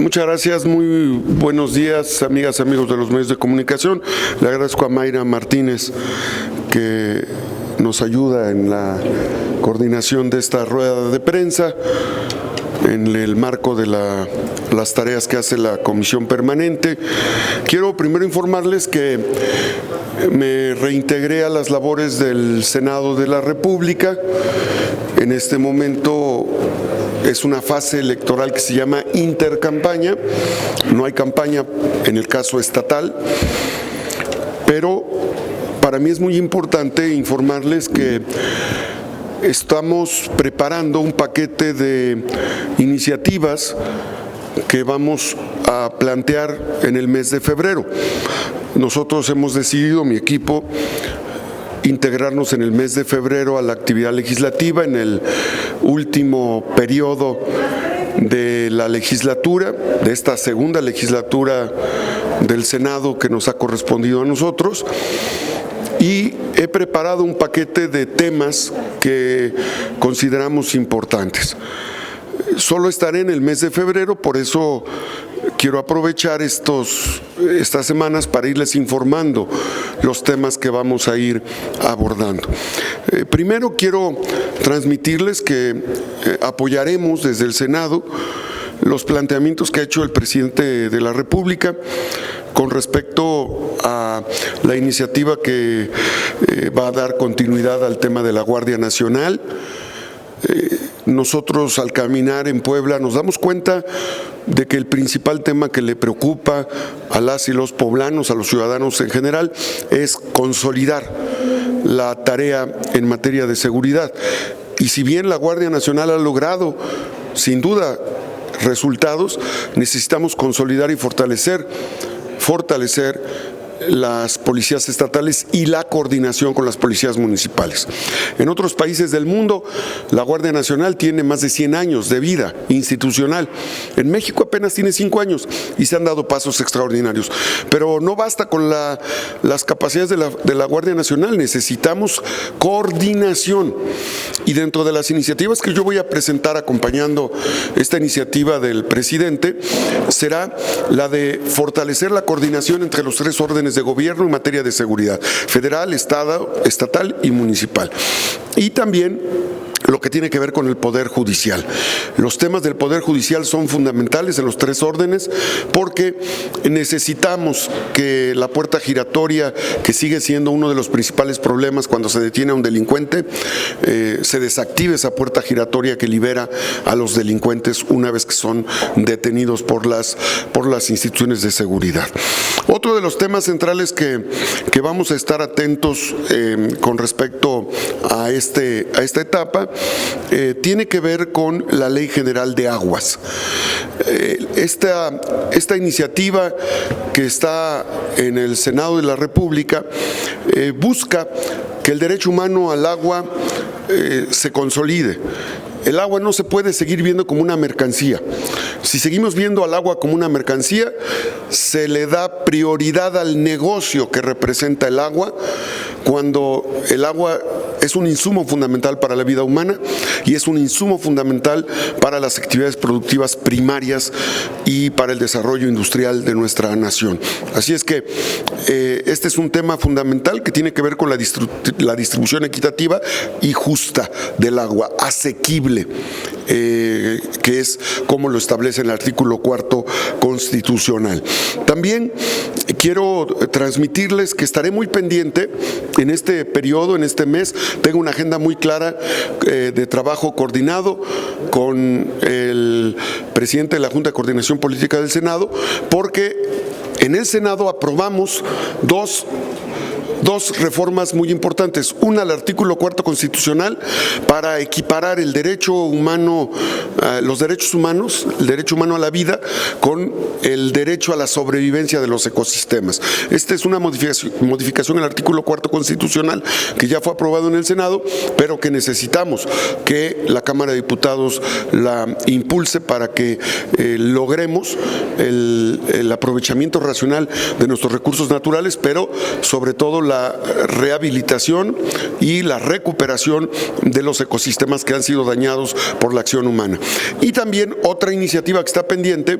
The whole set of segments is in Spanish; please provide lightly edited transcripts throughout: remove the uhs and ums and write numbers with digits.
Muchas gracias, muy buenos días, amigas, amigos de los medios de comunicación. Le agradezco a Mayra Martínez que nos ayuda en la coordinación de esta rueda de prensa en el marco de las tareas que hace la Comisión Permanente. Quiero primero informarles que me reintegré a las labores del Senado de la República. En este momento es una fase electoral que se llama intercampaña. No hay campaña en el caso estatal, pero para mí es muy importante informarles que estamos preparando un paquete de iniciativas que vamos a plantear en el mes de febrero. Nosotros hemos decidido, mi equipo, integrarnos en el mes de febrero a la actividad legislativa en el último periodo de la legislatura, de esta segunda legislatura del Senado que nos ha correspondido a nosotros, y he preparado un paquete de temas que consideramos importantes. Solo estaré en el mes de febrero, por eso quiero aprovechar estas semanas para irles informando los temas que vamos a ir abordando. Primero quiero transmitirles que apoyaremos desde el Senado los planteamientos que ha hecho el presidente de la República con respecto a la iniciativa que va a dar continuidad al tema de la Guardia Nacional. Nosotros al caminar en Puebla nos damos cuenta de que el principal tema que le preocupa a las y los poblanos, a los ciudadanos en general, es consolidar la tarea en materia de seguridad. Y si bien la Guardia Nacional ha logrado, sin duda, resultados, necesitamos consolidar y fortalecer las policías estatales y la coordinación con las policías municipales. En otros países del mundo, la Guardia Nacional tiene más de 100 años de vida institucional. En México apenas tiene 5 años y se han dado pasos extraordinarios. Pero no basta con las capacidades de la Guardia Nacional, necesitamos coordinación. Y dentro de las iniciativas que yo voy a presentar acompañando esta iniciativa del presidente, será la de fortalecer la coordinación entre los 3 órdenes de gobierno en materia de seguridad: federal, estatal y municipal. Y también lo que tiene que ver con el Poder Judicial. Los temas del Poder Judicial son fundamentales en los 3 órdenes porque necesitamos que la puerta giratoria, que sigue siendo uno de los principales problemas cuando se detiene a un delincuente, se desactive esa puerta giratoria que libera a los delincuentes una vez que son detenidos por las instituciones de seguridad. Otro de los temas centrales que vamos a estar atentos con respecto a esta etapa tiene que ver con la Ley General de Aguas. Esta iniciativa que está en el Senado de la República busca que el derecho humano al agua se consolide. El agua no se puede seguir viendo como una mercancía. Si seguimos viendo al agua como una mercancía, se le da prioridad al negocio que representa el agua, cuando el agua es un insumo fundamental para la vida humana y es un insumo fundamental para las actividades productivas primarias y para el desarrollo industrial de nuestra nación. Así es que este es un tema fundamental que tiene que ver con la distribución equitativa y justa del agua, asequible, que es como lo establece el artículo 4 constitucional. También quiero transmitirles que estaré muy pendiente en este periodo, en este mes. Tengo una agenda muy clara de trabajo coordinado con el presidente de la Junta de Coordinación Política del Senado, porque en el Senado aprobamos dos reformas muy importantes. Una, al artículo 4 constitucional, para equiparar el derecho humano, los derechos humanos, el derecho humano a la vida, con el derecho a la sobrevivencia de los ecosistemas. Esta es una modificación al artículo 4 constitucional que ya fue aprobado en el Senado, pero que necesitamos que la Cámara de Diputados la impulse para que logremos el aprovechamiento racional de nuestros recursos naturales, pero sobre todo la rehabilitación y la recuperación de los ecosistemas que han sido dañados por la acción humana. Y también otra iniciativa que está pendiente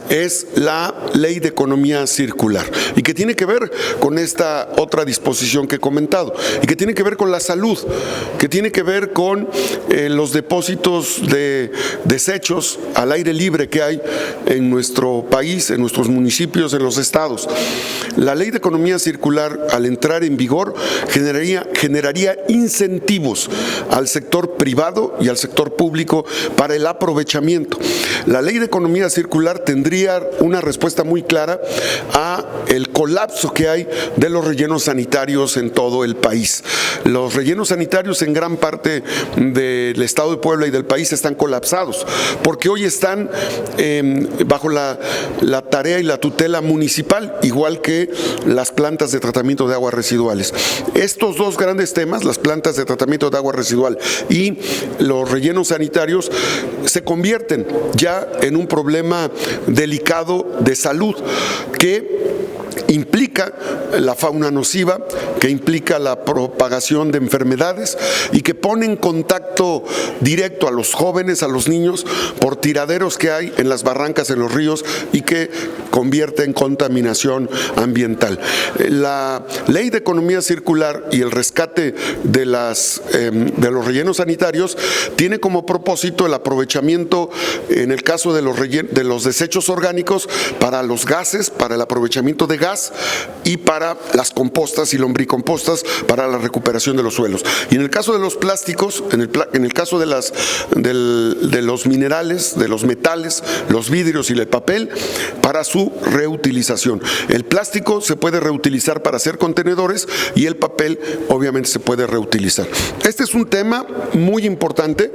es la Ley de Economía Circular, y que tiene que ver con esta otra disposición que he comentado, y que tiene que ver con la salud, que tiene que ver con los depósitos de desechos al aire libre que hay en nuestro país, en nuestros municipios, en los estados. La Ley de Economía Circular, al entrar en vigor, generaría incentivos al sector privado y al sector público para el aprovechamiento. La Ley de Economía Circular tendría una respuesta muy clara a el colapso que hay de los rellenos sanitarios en todo el país. Los rellenos sanitarios en gran parte del estado de Puebla y del país están colapsados, porque hoy están bajo la tarea y la tutela municipal, igual que las plantas de tratamiento de aguas residuales. Estos dos grandes temas, las plantas de tratamiento de agua residual y los rellenos sanitarios, se convierten ya en un problema delicado de salud que implica la fauna nociva, que implica la propagación de enfermedades y que pone en contacto directo a los jóvenes, a los niños, por tiraderos que hay en las barrancas, en los ríos, y que convierte en contaminación ambiental. La Ley de Economía Circular y el rescate de los rellenos sanitarios tiene como propósito el aprovechamiento, en el caso de los desechos orgánicos, para los gases, para el aprovechamiento de gas, y para las compostas y lombricompostas para la recuperación de los suelos. Y en el caso de los plásticos, en el caso de los minerales, de los metales, los vidrios y el papel, para su reutilización. El plástico se puede reutilizar para hacer contenedores y el papel obviamente se puede reutilizar. Este es un tema muy importante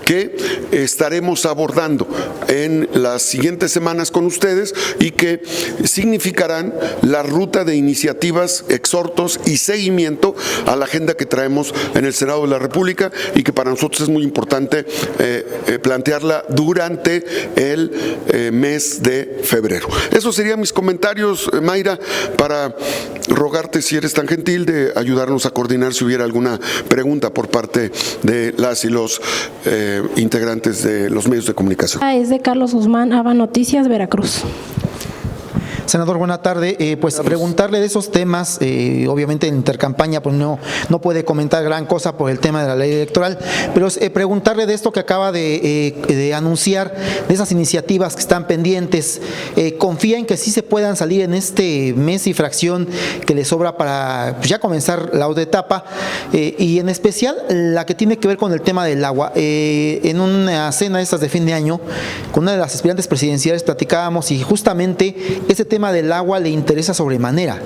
que estaremos abordando en las siguientes semanas con ustedes y que significarán la ruta de iniciativas, exhortos y seguimiento a la agenda que traemos en el Senado de la República, y que para nosotros es muy importante plantearla durante el mes de febrero. Esos serían mis comentarios, Mayra, para rogarte, si eres tan gentil, de ayudarnos a coordinar si hubiera alguna pregunta por parte de las y los integrantes de los medios de comunicación. Es de Carlos Guzmán, ABA Noticias, Veracruz. Senador, buena tarde. Pues preguntarle de esos temas, obviamente en intercampaña pues no puede comentar gran cosa por el tema de la ley electoral, pero preguntarle de esto que acaba de anunciar, de esas iniciativas que están pendientes. ¿Confía en que sí se puedan salir en este mes y fracción que le sobra para pues, ya comenzar la otra etapa? Y en especial la que tiene que ver con el tema del agua. En una cena de estas de fin de año, con una de las aspirantes presidenciales platicábamos, y justamente ese tema del agua le interesa sobremanera.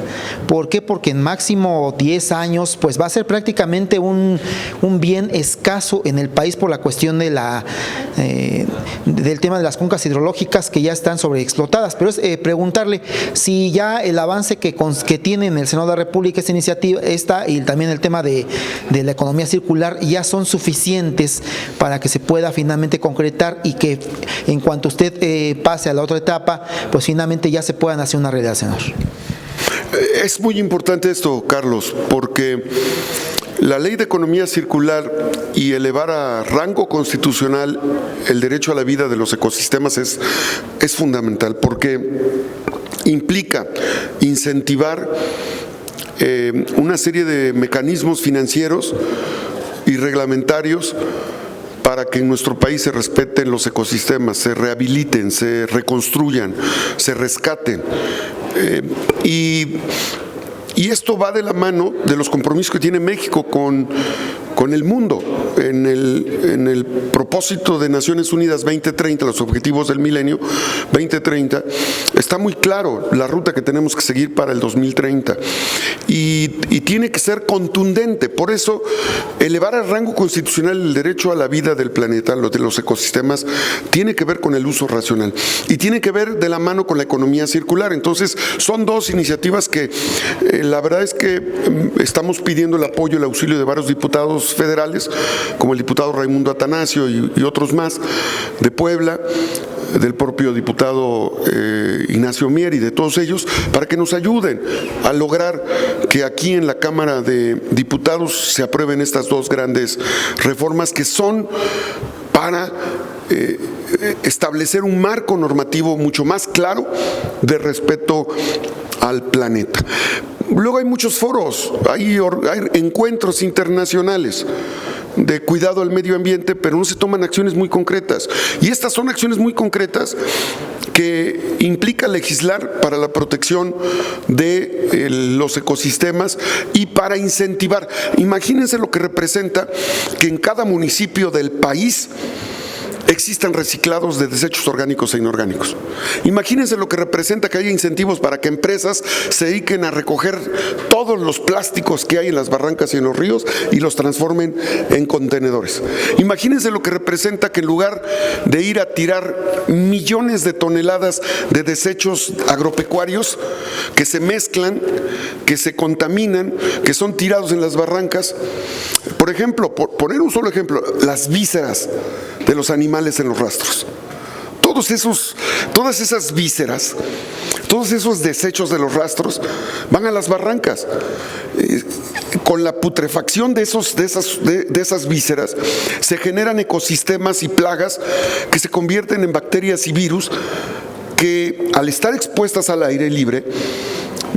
¿Por qué? Porque en máximo 10 años pues va a ser prácticamente un bien escaso en el país por la cuestión de del tema de las cuencas hidrológicas que ya están sobreexplotadas. Pero es preguntarle si ya el avance que tiene en el Senado de la República esta iniciativa, y también el tema de la economía circular, ya son suficientes para que se pueda finalmente concretar, y que en cuanto usted pase a la otra etapa, pues finalmente ya se puedan hacer una realidad, senador. Es muy importante esto, Carlos, porque la Ley de Economía Circular y elevar a rango constitucional el derecho a la vida de los ecosistemas es fundamental, porque implica incentivar una serie de mecanismos financieros y reglamentarios para que en nuestro país se respeten los ecosistemas, se rehabiliten, se reconstruyan, se rescaten. Y esto va de la mano de los compromisos que tiene México con el mundo. En el propósito de Naciones Unidas 2030, los objetivos del milenio 2030, está muy claro la ruta que tenemos que seguir para el 2030 y tiene que ser contundente. Por eso, elevar al rango constitucional el derecho a la vida del planeta, de los ecosistemas, tiene que ver con el uso racional y tiene que ver de la mano con la economía circular. Entonces, son dos iniciativas que la verdad es que estamos pidiendo el apoyo, el auxilio de varios diputados federales, como el diputado Raimundo Atanasio y otros más de Puebla, del propio diputado Ignacio Mier y de todos ellos, para que nos ayuden a lograr que aquí en la Cámara de Diputados se aprueben estas dos grandes reformas que son para establecer un marco normativo mucho más claro de respeto al planeta. Luego hay muchos foros, hay encuentros internacionales de cuidado al medio ambiente, pero no se toman acciones muy concretas. Y estas son acciones muy concretas que implica legislar para la protección de los ecosistemas y para incentivar. Imagínense lo que representa que en cada municipio del país existan reciclados de desechos orgánicos e inorgánicos. Imagínense lo que representa que haya incentivos para que empresas se dediquen a recoger todos los plásticos que hay en las barrancas y en los ríos y los transformen en contenedores. Imagínense lo que representa que en lugar de ir a tirar millones de toneladas de desechos agropecuarios que se mezclan, que se contaminan, que son tirados en las barrancas, por ejemplo, por poner un solo ejemplo, las vísceras de los animales en los rastros. Todas esas vísceras, todos esos desechos de los rastros van a las barrancas. Con la putrefacción de esas vísceras se generan ecosistemas y plagas que se convierten en bacterias y virus que, al estar expuestas al aire libre,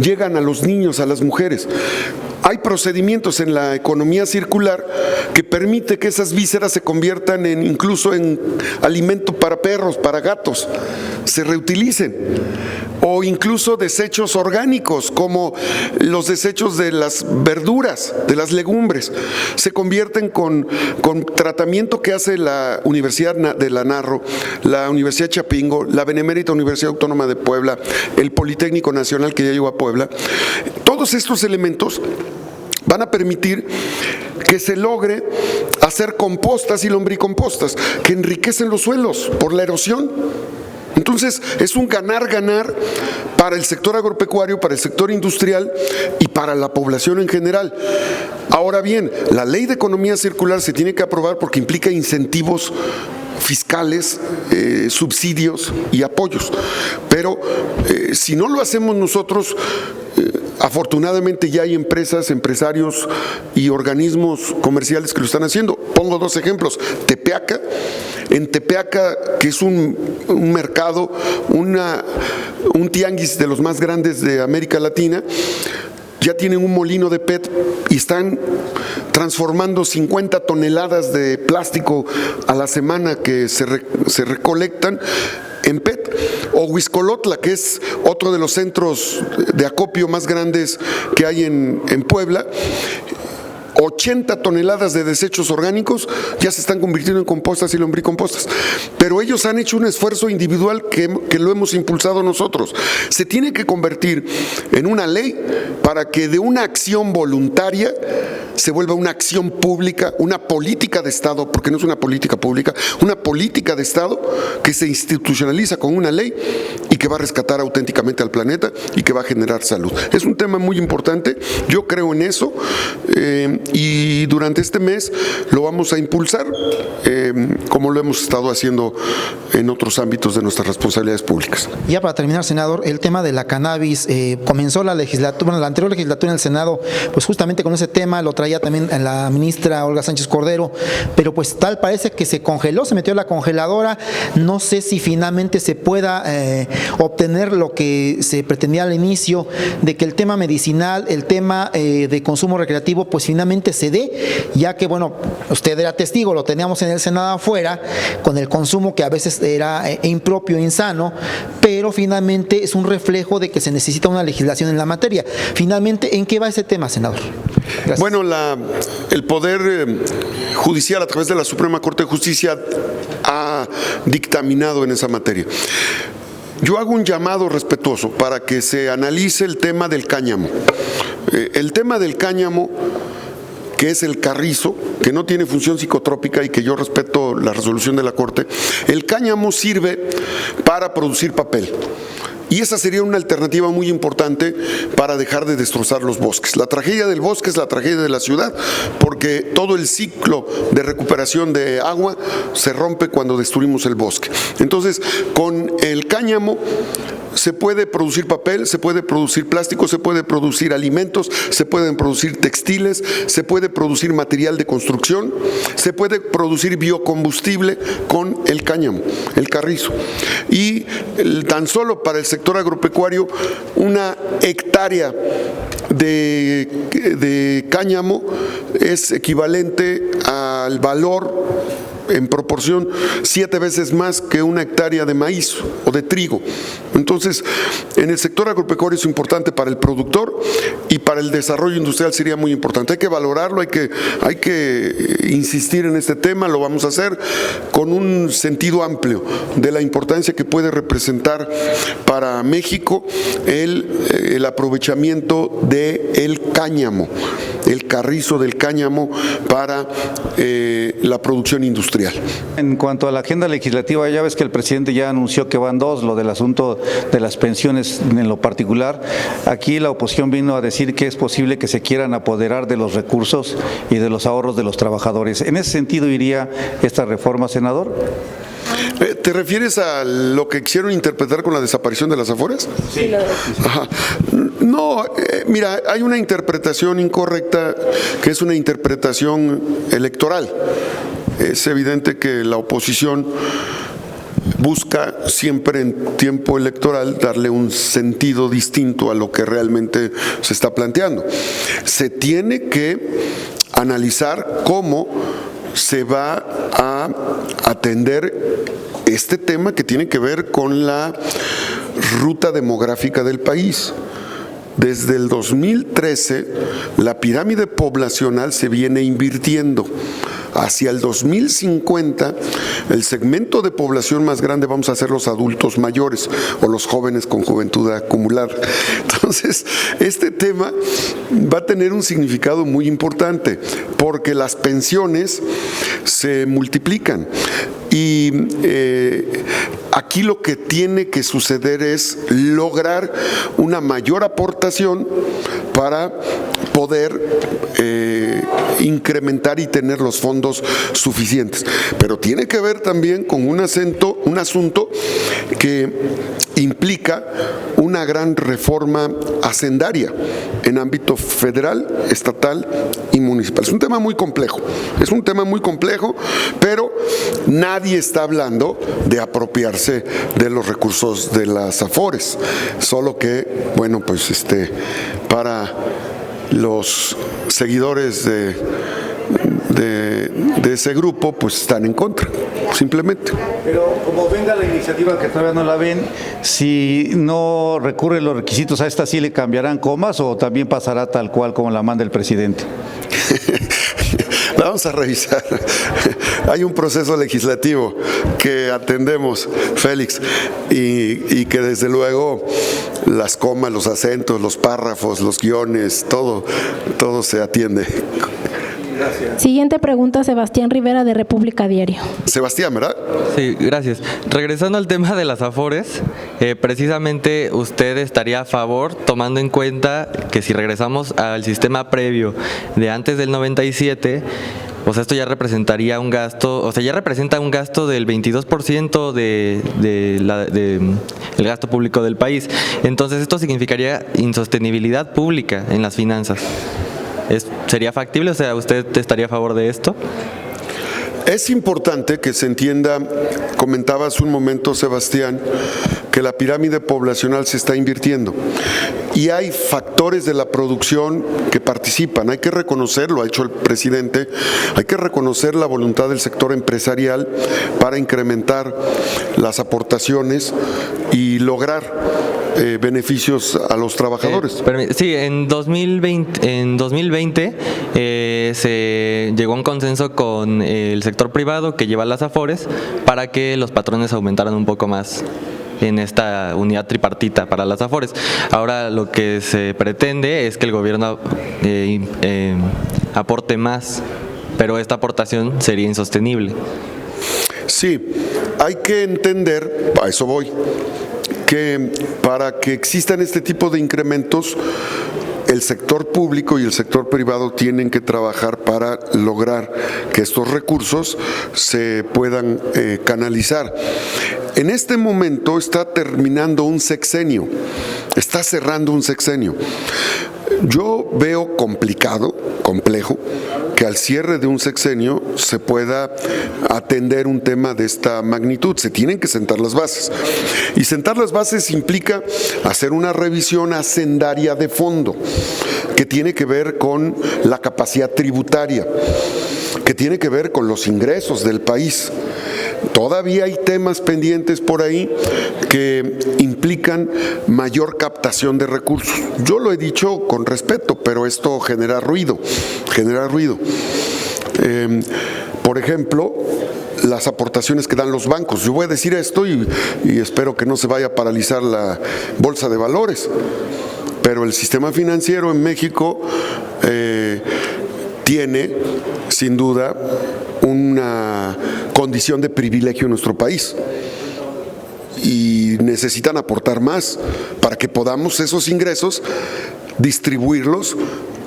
llegan a los niños, a las mujeres. Hay procedimientos en la economía circular que permite que esas vísceras se conviertan incluso en alimento para perros, para gatos, se reutilicen. O incluso desechos orgánicos, como los desechos de las verduras, de las legumbres, se convierten con tratamiento que hace la Universidad de la Narro, la Universidad Chapingo, la Benemérita Universidad Autónoma de Puebla, el Politécnico Nacional que ya llegó a Puebla. Todos estos elementos van a permitir que se logre hacer compostas y lombricompostas que enriquecen los suelos por la erosión. Entonces, es un ganar-ganar para el sector agropecuario, para el sector industrial y para la población en general. Ahora bien, la ley de economía circular se tiene que aprobar porque implica incentivos fiscales, subsidios y apoyos. Pero si no lo hacemos nosotros, afortunadamente ya hay empresas, empresarios y organismos comerciales que lo están haciendo. Pongo dos ejemplos. Tepeaca. En Tepeaca, que es un mercado, un tianguis de los más grandes de América Latina, ya tienen un molino de PET y están transformando 50 toneladas de plástico a la semana que se recolectan en PET. O Huixcolotla, que es otro de los centros de acopio más grandes que hay en Puebla. 80 toneladas de desechos orgánicos ya se están convirtiendo en compostas y lombricompostas. Pero ellos han hecho un esfuerzo individual que lo hemos impulsado nosotros. Se tiene que convertir en una ley para que de una acción voluntaria se vuelva una acción pública, una política de Estado, porque no es una política pública, una política de Estado que se institucionaliza con una ley y que va a rescatar auténticamente al planeta y que va a generar salud. Es un tema muy importante, yo creo en eso, y durante este mes lo vamos a impulsar, como lo hemos estado haciendo en otros ámbitos de nuestras responsabilidades públicas. Ya para terminar, senador, el tema de la cannabis, comenzó la legislatura, la anterior legislatura en el Senado, pues justamente con ese tema, lo traía también la ministra Olga Sánchez Cordero, pero pues tal parece que se congeló, se metió a la congeladora. No sé si finalmente se pueda obtener lo que se pretendía al inicio, de que el tema medicinal, el tema de consumo recreativo, pues finalmente se dé, ya que, bueno, usted era testigo, lo teníamos en el Senado afuera, con el consumo que a veces era impropio, insano, pero finalmente es un reflejo de que se necesita una legislación en la materia. Finalmente, ¿en qué va ese tema, senador? Gracias. Bueno, el Poder Judicial, a través de la Suprema Corte de Justicia, ha dictaminado en esa materia. Yo hago un llamado respetuoso para que se analice el tema del cáñamo. El tema del cáñamo, que es el carrizo, que no tiene función psicotrópica y que yo respeto la resolución de la Corte, el cáñamo sirve para producir papel. Y esa sería una alternativa muy importante para dejar de destrozar los bosques. La tragedia del bosque es la tragedia de la ciudad, porque todo el ciclo de recuperación de agua se rompe cuando destruimos el bosque. Entonces, con el cáñamo se puede producir papel, se puede producir plástico, se puede producir alimentos, se pueden producir textiles, se puede producir material de construcción, se puede producir biocombustible con el cáñamo, el carrizo. Y tan solo para el sector agropecuario, una hectárea de cáñamo es equivalente al valor en proporción 7 veces más que una hectárea de maíz o de trigo. Entonces, en el sector agropecuario es importante para el productor y para el desarrollo industrial sería muy importante. Hay que valorarlo, hay que insistir en este tema, lo vamos a hacer con un sentido amplio de la importancia que puede representar para México el aprovechamiento del cáñamo, el carrizo del cáñamo para la producción industrial. En cuanto a la agenda legislativa, ya ves que el presidente ya anunció que van dos, lo del asunto de las pensiones en lo particular. Aquí la oposición vino a decir que es posible que se quieran apoderar de los recursos y de los ahorros de los trabajadores. ¿En ese sentido iría esta reforma, senador? ¿Te refieres a lo que quisieron interpretar con la desaparición de las Afores? Sí. Ajá. No, mira, hay una interpretación incorrecta que es una interpretación electoral. Es evidente que la oposición busca siempre en tiempo electoral darle un sentido distinto a lo que realmente se está planteando. Se tiene que analizar cómo se va a atender este tema que tiene que ver con la ruta demográfica del país. Desde el 2013, la pirámide poblacional se viene invirtiendo. Hacia el 2050, el segmento de población más grande vamos a ser los adultos mayores o los jóvenes con juventud acumulada. Entonces, este tema va a tener un significado muy importante porque las pensiones se multiplican. Y aquí lo que tiene que suceder es lograr una mayor aportación para poder incrementar y tener los fondos suficientes. Pero tiene que ver también con un asunto que implica una gran reforma hacendaria en ámbito federal, estatal y municipal. Es un tema muy complejo, pero nadie está hablando de apropiarse de los recursos de las Afores, solo que, bueno, pues para los seguidores de ese grupo, pues están en contra, simplemente. Pero como venga la iniciativa que todavía no la ven, si no recurren los requisitos a esta, ¿sí le cambiarán comas o también pasará tal cual como la manda el presidente? La vamos a revisar. Hay un proceso legislativo que atendemos, Félix, y que desde luego las comas, los acentos, los párrafos, los guiones, todo se atiende. Gracias. Siguiente pregunta, Sebastián Rivera, de República Diario. Sebastián, ¿verdad? Sí, gracias. Regresando al tema de las Afores, precisamente usted estaría a favor, tomando en cuenta que si regresamos al sistema previo de antes del 97, o sea, esto ya representaría un gasto, o sea, ya representa un gasto del 22% el gasto público del país. Entonces, esto significaría insostenibilidad pública en las finanzas. ¿Sería factible? O sea, ¿usted estaría a favor de esto? Es importante que se entienda, comentaba hace un momento Sebastián, que la pirámide poblacional se está invirtiendo y hay factores de la producción que participan. Hay que reconocerlo, ha hecho el presidente, hay que reconocer la voluntad del sector empresarial para incrementar las aportaciones y lograr beneficios a los trabajadores. Sí, en 2020 se llegó a un consenso con el sector privado que lleva las Afores para que los patrones aumentaran un poco más en esta unidad tripartita para las Afores. Ahora lo que se pretende es que el gobierno aporte más, pero esta aportación sería insostenible. Sí, hay que entender, a eso voy, que para que existan este tipo de incrementos, el sector público y el sector privado tienen que trabajar para lograr que estos recursos se puedan canalizar. En este momento está terminando un sexenio, está cerrando un sexenio. Yo veo complejo, que al cierre de un sexenio se pueda atender un tema de esta magnitud. Se tienen que sentar las bases. Y sentar las bases implica hacer una revisión hacendaria de fondo, que tiene que ver con la capacidad tributaria, que tiene que ver con los ingresos del país. Todavía hay temas pendientes por ahí que implican mayor captación de recursos. Yo lo he dicho con respeto, pero esto genera ruido. Por ejemplo, las aportaciones que dan los bancos. Yo voy a decir esto y espero que no se vaya a paralizar la bolsa de valores, pero el sistema financiero en México tiene, sin duda, una condición de privilegio en nuestro país y necesitan aportar más para que podamos esos ingresos distribuirlos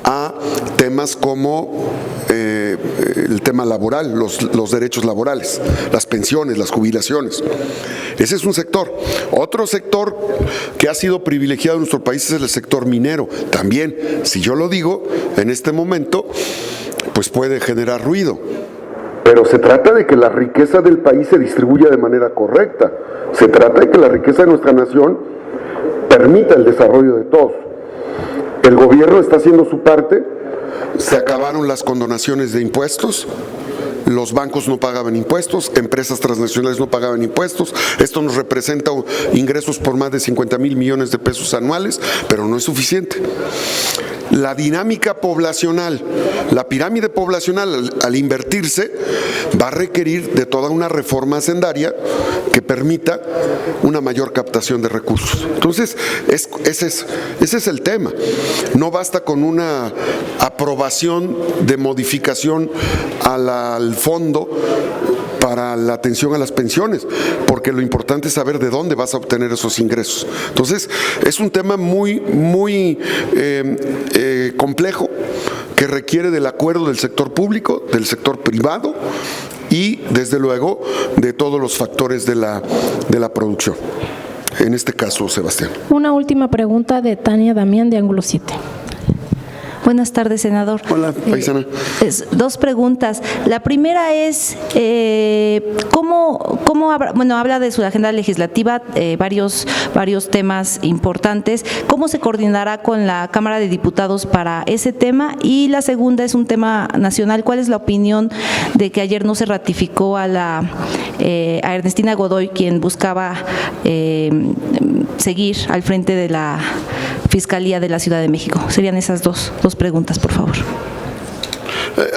a temas como el tema laboral, los derechos laborales, las pensiones, las jubilaciones. Ese es un sector. Otro sector que ha sido privilegiado en nuestro país es el sector minero. También, si yo lo digo, en este momento, pues puede generar ruido. Pero se trata de que la riqueza del país se distribuya de manera correcta. Se trata de que la riqueza de nuestra nación permita el desarrollo de todos. El gobierno está haciendo su parte. Se acabaron las condonaciones de impuestos. Los bancos no pagaban impuestos, empresas transnacionales no pagaban impuestos. Esto nos representa ingresos por más de 50,000 millones de pesos anuales, pero no es suficiente. La dinámica poblacional, la pirámide poblacional, al invertirse, va a requerir de toda una reforma hacendaria que permita una mayor captación de recursos. Entonces, ese es el tema. No basta con una aprobación de modificación al fondo para la atención a las pensiones, porque lo importante es saber de dónde vas a obtener esos ingresos. Entonces, es un tema muy complejo que requiere del acuerdo del sector público, del sector privado y, desde luego, de todos los factores de la producción. En este caso, Sebastián. Una última pregunta de Tania Damián, de Ángulo 7. Buenas tardes, senador. Hola, paisana. Dos preguntas. La primera es, habla de su agenda legislativa, varios temas importantes. ¿Cómo se coordinará con la Cámara de Diputados para ese tema? Y la segunda es un tema nacional. ¿Cuál es la opinión de que ayer no se ratificó a Ernestina Godoy, quien buscaba seguir al frente de la Fiscalía de la Ciudad de México? Serían esas dos preguntas, por favor.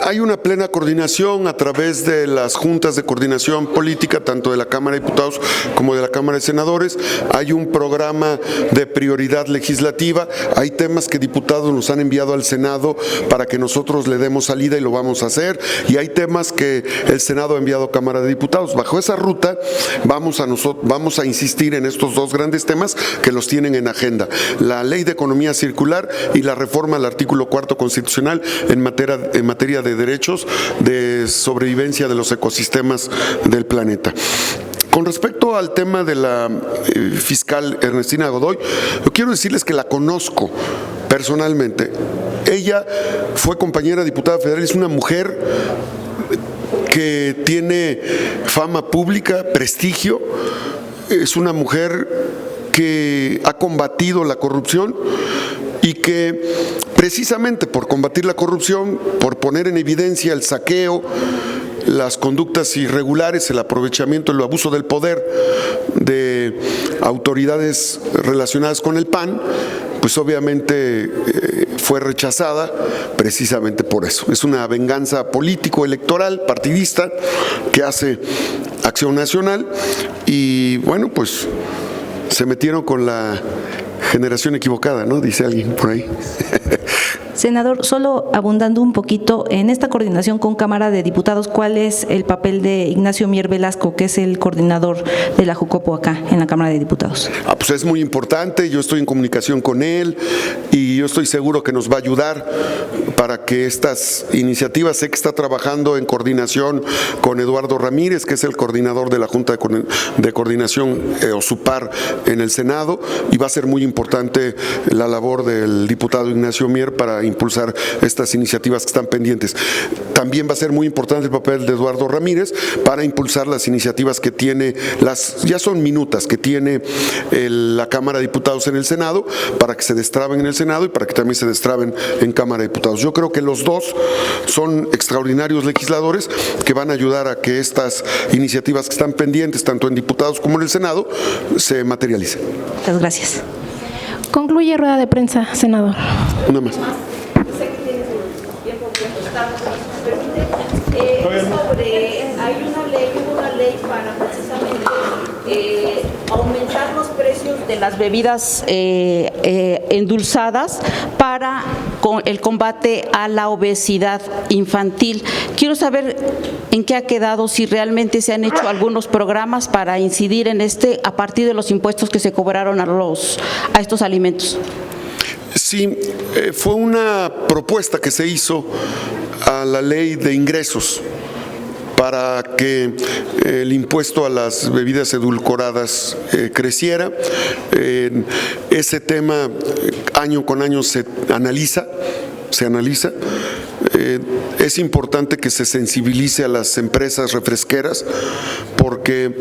Hay una plena coordinación a través de las juntas de coordinación política, tanto de la Cámara de Diputados como de la Cámara de Senadores. Hay un programa de prioridad legislativa. Hay temas que diputados nos han enviado al Senado para que nosotros le demos salida y lo vamos a hacer. Y hay temas que el Senado ha enviado a Cámara de Diputados. Bajo esa ruta vamos a insistir en estos dos grandes temas que los tienen en agenda: la Ley de Economía Circular y la reforma al artículo 4 constitucional en materia de derechos de sobrevivencia de los ecosistemas del planeta. Con respecto al tema de la fiscal Ernestina Godoy, yo quiero decirles que la conozco personalmente. Ella fue compañera diputada federal, es una mujer que tiene fama pública, prestigio, es una mujer que ha combatido la corrupción y que precisamente por combatir la corrupción, por poner en evidencia el saqueo, las conductas irregulares, el aprovechamiento, el abuso del poder de autoridades relacionadas con el PAN, pues obviamente fue rechazada precisamente por eso. Es una venganza político-electoral, partidista, que hace Acción Nacional y bueno, pues se metieron con la generación equivocada, ¿no? Dice alguien por ahí. Senador, solo abundando un poquito, en esta coordinación con Cámara de Diputados, ¿cuál es el papel de Ignacio Mier Velasco, que es el coordinador de la Jucopo acá en la Cámara de Diputados? Pues es muy importante, yo estoy en comunicación con él y yo estoy seguro que nos va a ayudar para que estas iniciativas, sé que está trabajando en coordinación con Eduardo Ramírez, que es el coordinador de la Junta de Coordinación o su par en el Senado, y va a ser muy importante la labor del diputado Ignacio Mier para impulsar estas iniciativas que están pendientes. También va a ser muy importante el papel de Eduardo Ramírez para impulsar las iniciativas que tiene, ya son minutas, que tiene la Cámara de Diputados en el Senado, para que se destraben en el Senado y para que también se destraben en Cámara de Diputados. Yo creo que los dos son extraordinarios legisladores que van a ayudar a que estas iniciativas que están pendientes, tanto en diputados como en el Senado, se materialicen. Muchas gracias. Concluye rueda de prensa, senador. Una más. Hubo una ley para precisamente aumentar los precios de las bebidas endulzadas para el combate a la obesidad infantil. Quiero saber en qué ha quedado, si realmente se han hecho algunos programas para incidir en a partir de los impuestos que se cobraron a estos alimentos. Sí, fue una propuesta que se hizo a la ley de ingresos para que el impuesto a las bebidas edulcoradas creciera. Ese tema año con año se analiza. Es importante que se sensibilice a las empresas refresqueras, porque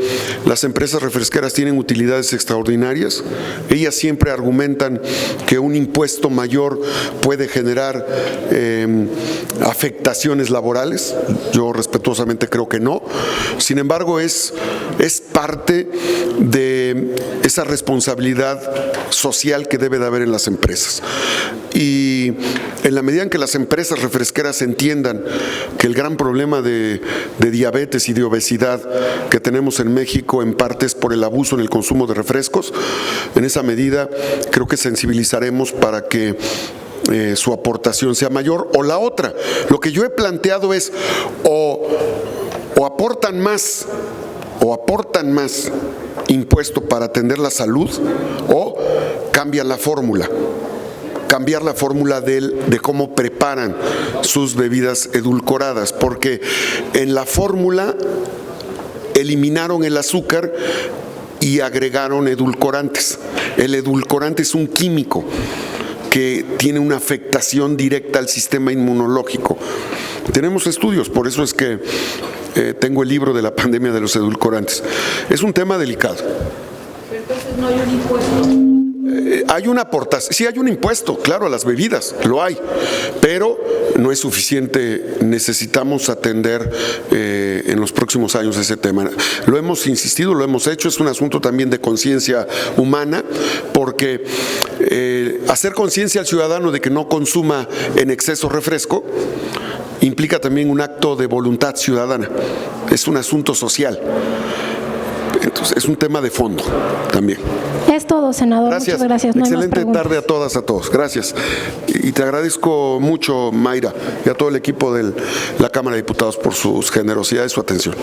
las empresas refresqueras tienen utilidades extraordinarias. Ellas siempre argumentan que un impuesto mayor puede generar afectaciones laborales. Yo respetuosamente creo que no. Sin embargo, es parte de esa responsabilidad social que debe de haber en las empresas. Y en la medida en que las empresas refresqueras entiendan que el gran problema de diabetes y de obesidad que tenemos en México en parte es por el abuso en el consumo de refrescos, en esa medida creo que sensibilizaremos para que su aportación sea mayor. O la otra, lo que yo he planteado es o aportan más impuesto para atender la salud, o cambiar la fórmula de cómo preparan sus bebidas edulcoradas, porque en la fórmula eliminaron el azúcar y agregaron edulcorantes. El edulcorante es un químico que tiene una afectación directa al sistema inmunológico. Tenemos estudios, por eso es que tengo el libro de la pandemia de los edulcorantes. Es un tema delicado. Pero entonces no hay un impuesto. Hay una aportación, sí hay un impuesto, claro, a las bebidas, lo hay, pero no es suficiente. Necesitamos atender en los próximos años ese tema. Lo hemos insistido, lo hemos hecho, es un asunto también de conciencia humana, porque hacer conciencia al ciudadano de que no consuma en exceso refresco implica también un acto de voluntad ciudadana, es un asunto social. Entonces, es un tema de fondo también. Es todo, senador. Gracias. Muchas gracias. No hay más Excelente preguntas. tarde a todas, a todos. Gracias. Y te agradezco mucho, Mayra, y a todo el equipo de la Cámara de Diputados por su generosidad y su atención.